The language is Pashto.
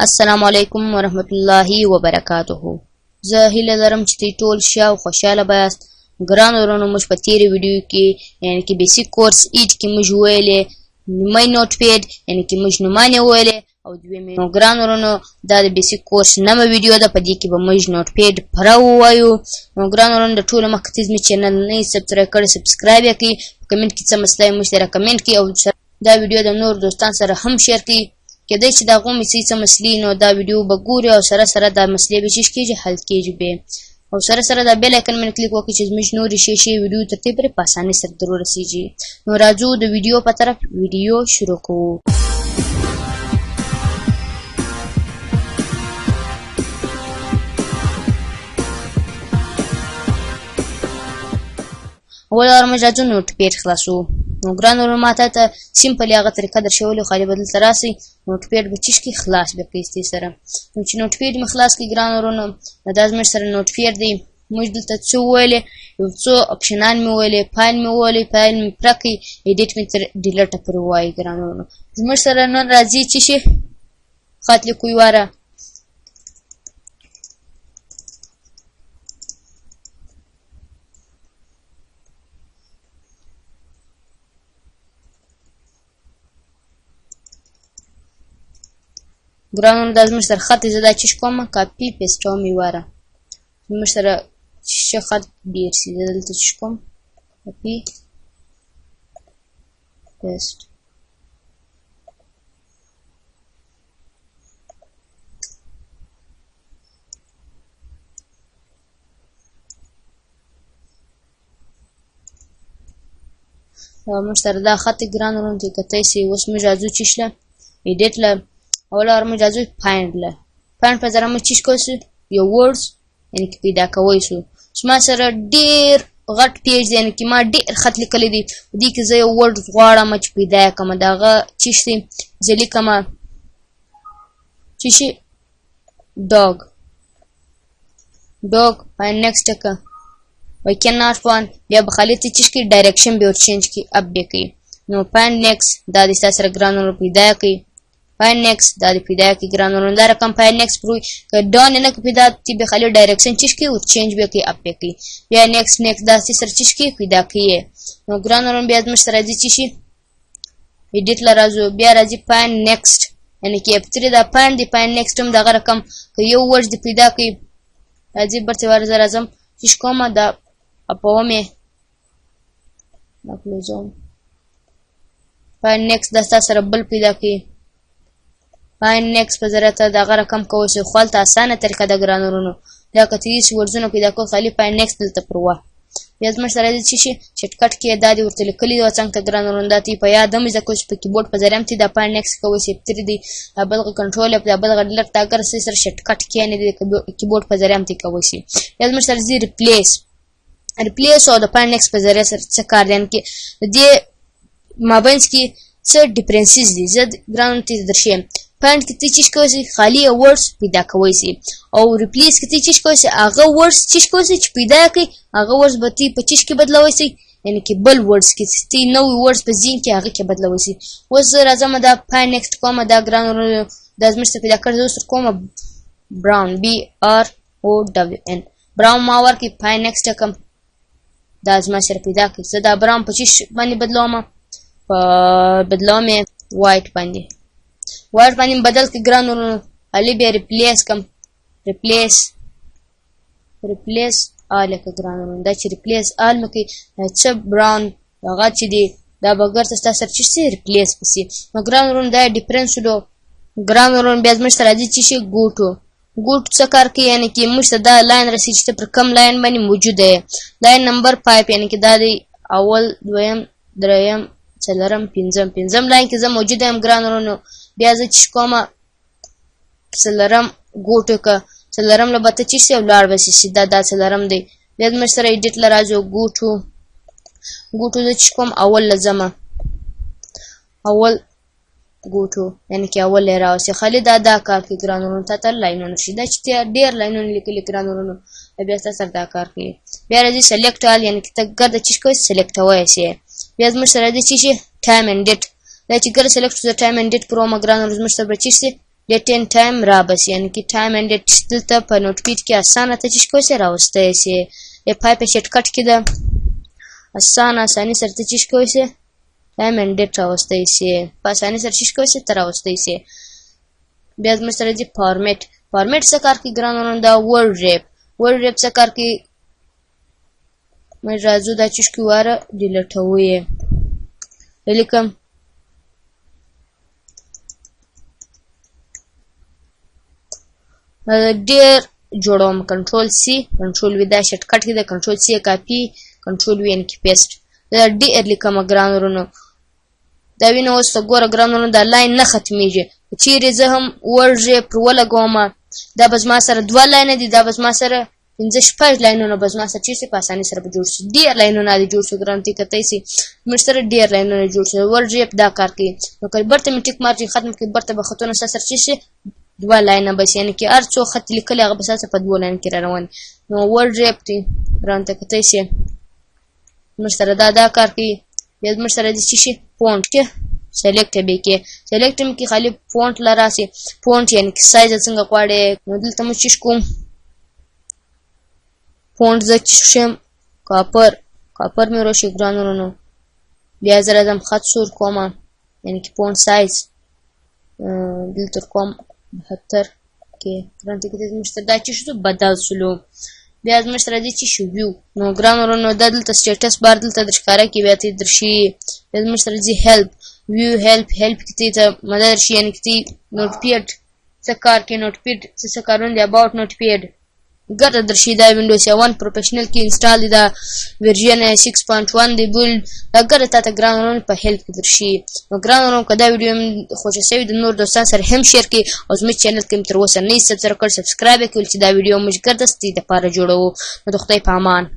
السلام علیکم ورحمت الله وبرکاته. زه هیله لرم چې تاسو ټول ښه او خوشاله باسئ. ګرانو ورونو، موږ په تیرې ویډیو کې یعنې کې بیسیک کورس 8 کې موږ ویلې نیمه نوټ پیډ یعنې کې موږ نومانې ویلې او دویمې. نو ګرانو ورونو، دا د بیسیک کورس نومه ویډیو ده، په دې کې به موږ نوټ پیډ پوره ووایو. نو ګرانو ورونو، د ټولو مخکې چې زموږ چینل نه یې سبسکرایب کړی سبسکرایب یې کړئ، په کمنټ کې څه مسله یې موږ سره کمنټ کړئ او دا ویډیو د نور دوستان سره هم شیر کړئ. کېدای چې د هغو څه مسلې نو دا ویډیو به ګوري او سره سره دا مسلې به چیش کېږي حل کېږي به او سره سره دا بیل آیکن باندې کلیک وکړئ چې زموږ نورې ښې ویډیو ترتیب پرې په اسانۍ سره در ورسېږي. نو راځو د ویډیو په طرف ویډیو شروع کوو. اول موږ راځو نوټ پیډ خلاصو. نو ګرانو ورونو، ما ته سمپل هغه طریقه در ښولې، خالي به دلته راسئ نوټ پیډ به چیش کړئ خلاص به کړئ ستې سره. نو چې نوټ پیډ مې خلاص کړئ ګرانو ورونو، دا زموږ سره نوټ پیډ دی. موږ دلته څه وویلې، یو څو اپشنان مې وویلې، فایل مې وویلې، فایل مې پوره کړئ، ایډیټ مې تر ډیلیټه پورې ووایئ. ګرانو ورونو، زموږ سره نن راځي چې شي خط لیکو واره. ګرانو، دا زموږ سره خط دی، زه دا چیش کوم کاپي پیسټوم یې واره. زموږ سره ښه خط ډېر سي، زه دلته چیش کوم کاپي پیسټ. موږ سره دا خط دی ګرانو ورونو، چې کتئ سئ. اوس موږ راځو چیش له ایډیټ له اوله موږ راځو فایند له. فایند په ذریعه موږ چیش کولی سو یو ورډز یعنې کې پیدا کوی سو. زما سره ډېر غټ پیج دی، یعنې کې ما ډېر خط لیکلی دی. په دې کې زه یو ورډ غواړم چې پیدا یې کړم، د هغه چیش دی زه لیکم چې شي ډاګ فایند نیکسټ که وی کین ناټ فاند. بیا به خالي ته چیش کړي ډایرکشن به ور چینج کړي اپ به کوي. نو فایند نیکسټ دا د ستا سره ګرانو ورونو پیدا کوي. فایند نیکسټ دا د پیدا کوي ګرانو ورونو. دا رقم فایند نیکسټ پروي که ډاون نه که پیدا تی به خالي ډایرکشن چیش کړي ور چینج به کوي اپ به کوي. بیا نیکسټ دا سره چیش کړي پیدا کوي. نو ګرانو ورونو، بیا زموږ سره راځي چې شي ایډیټ له راځو. بیا راځي فایند نیکسټ یعنې کې F3 دا فایند دی. فایند نیکسټ هم دغه رقم که یو ورډ دی پیدا کوي. راځي برته واره زه راځم چیش کوم دا اپوم یې دا کلوزوم. فایند نیکسټ دا ستا سره بل پیدا کوي. فایند نیکسټ په ذریعه ته دغه رقم کولی سئ. خو هلته اسانه طریقه ده ګرانو ورونو. دا که ته داسې ورډزونه پیدا کوو خالي فایند نیکسټ دلته پر وه. بیا زموږ سره راځي چې شي شټکټ کې دا دې ورته لیکلي دي څنګ ته ګرانو ورونو. دا ته یې په یاد هم زده کوئ چې په کیبورډ په ذریعه هم ته دا فایند نیکسټ کوی سئ. F3 دی، دا بلغه کنټرول اف، دا بلغه ډیلیټ، دا هر څه سره شټکټ کیانې د کیبورډ په ذریعه هم ته کوی سئ. بیا زموږ سره راځي ریپلیس او د فایند نیکسټ په ذریعه سره څه کار دی، یعنې کې د دې مابینځ کې څه ډیفرنسز دي. زه ګرانو ته درښیم. فایند کې ته چیش کوی سئ خالي ورډز پیدا کوی سئ، او ریپلیس کې ته چیش کوی سئ هغه ورډز چیش کوی سئ چې پیدا کړئ. هغه ورډز به ته په چیش کې بدلوی سئ، یعنې کې بل ورډز کې ته نوي ورډز په ذهن کې هغه کې بدلوی سئ. اوس زه راځم دا فایند نیکسټ کومه. دا ګرانو ورونو دا زموږ سره پیدا کړی زه اوس کومه براون BROWN براون ما ورکړي. فایند نیکسټ کړم دا زما سره پیدا کړي. زه دا براون په چیش باندې بدلوم، په بدلوم یې وایټ باندې بدل کړي ګرانو ورونو. خالي بیا ریپلیس کړم. ریپلیس آل که ګرانو ورونو. دا چې ریپلیس آل مې کړي څه براون هغه چې دی دا به ګرته ستا سره چی شي ریپلیس به سي. نو ګرانو ورونو دا ډیفرنس ولو. ګرانو ورونو، بیا زموږ سره راځي چې شي ګوټو څه کار کوي، یعنې کې موږ ته دا لاین رسي چې ته پر کوم لاین باندې موجوده یې. لاین نمبر 5 یعنې کې دا دی اول دویم دریم څلورم پنځم لاین کې زه موجوده یم ګرانو ورونو. بیا زه چیش کومه څلورم ګوټو که څلورم له به ته چیش سي او لاړ به سي سیده دا څلورم دی. بیا زموږ سره ایډیټ له راځو ګوټو زه چیش کوم اول له ځمه اول ګوټو یعنې کې اول یې راوسي. خالي دا کار کوي ګرانو ورونو. تا ته لاینونه شي دا چې ډېر لاینونه لیکلي ګرانو ورونو. بیا ستا سره دا کار کوي. بیا راځي سلیکټ آل یعنې کې ته ګرده چیش کوی سلیکټوی یې سي. بیا زموږ سره راځي چې شي ټایم اینډ ډیټ. دا چې کله سلیکټ شو د ټایم اینډ ډیټ پر ومه ګرانو زموږ سره به چی شي ډیټ اینډ ټایم رابس یعنی کې ټایم اینډ ډیټ دلته په نوټ پیډ کې اسانه ته چې کوی سره راوستای شي اف پای په شټ کټ کې ده اساني سره ته چې کوی سي ټایم اینډ ډیټ راوستای شي په اساني سره چې کوی سي تر راوستای شي بیا زموږ سره دی فارمیټ څه کار کوي ګرانو دا ورډ ریپ څه کار کوي مې راځو دا چې کوی واره ډیلیټوي لیکم ډیر جوړوم کنټرول سی کنټرول وی دا شټ کټ کې دا کنټرول سی کاپی کنټرول وی ان کې پیسټ دا ډیر لیکم ګرانو دا وینو اوس ګوره ګرانو دا لاین نه ختمیږي چیرې زه هم ورډ ریپ ولګوم دا بس ما سره 2 لاینه دي دا بس ما سره 5 لاینونه بس ما سره چې په اساني سره به جوړ شي ډیر لاینونه دي جوړ شو ګرانتي کته سي مر سره ډیر لاینونه جوړ شو ورډ ریپ دا کار کوي نو کله برته می ټیک مارجن ختم کې برته به خطونه سره چې شي 2 لاینه بس یعنی کې هر څو خط لیکل هغه بس په 2 لاین کې روان نو ورډ ریپ دي ګرانته کته سي مر سره دا کار کوي بیا مر سره دي چې شي فونټ کې سلیکټ به کې سلیکټ می کې خالی فونټ لراسي فونټ یعنی کې سایز څنګه غواړي نو دلته مو چې کوم فونټ ز چشم کاپر مې روشي ګرانو نو بیا زره دم خط سور کومه یعنی کې فونټ سایز دلته کوم 72 کې ګرانتي کې د مشترک دا چې شو بدل سلو بیا د مشترک دي چې شو ویو نو ګرانو نو دلته سټیټس بار دلته د ښکارا کې بیا ته درشي د مشترک دي هیلپ view help کې ته مدد شي یعنی کې نوٹ پیډ څه کار کې نوٹ پیډ څه کارونه دی اباوت نوٹ پیډ ګټه درشي دا وینډوز 7 پروفیشنل کې انسټال دی دا ورژن 6.1 دی بل اگر ته ګرانو په هیلپ کې درشي نو ګرانو کدا ویډیو خوښ شوی د نور دوستان سره هم شیر کې او زموږ چینل کې تر اوسه نه سبسکرایب کړئ چې دا ویډیو موږ ګرځستي د لپاره جوړو نو د خدای په امان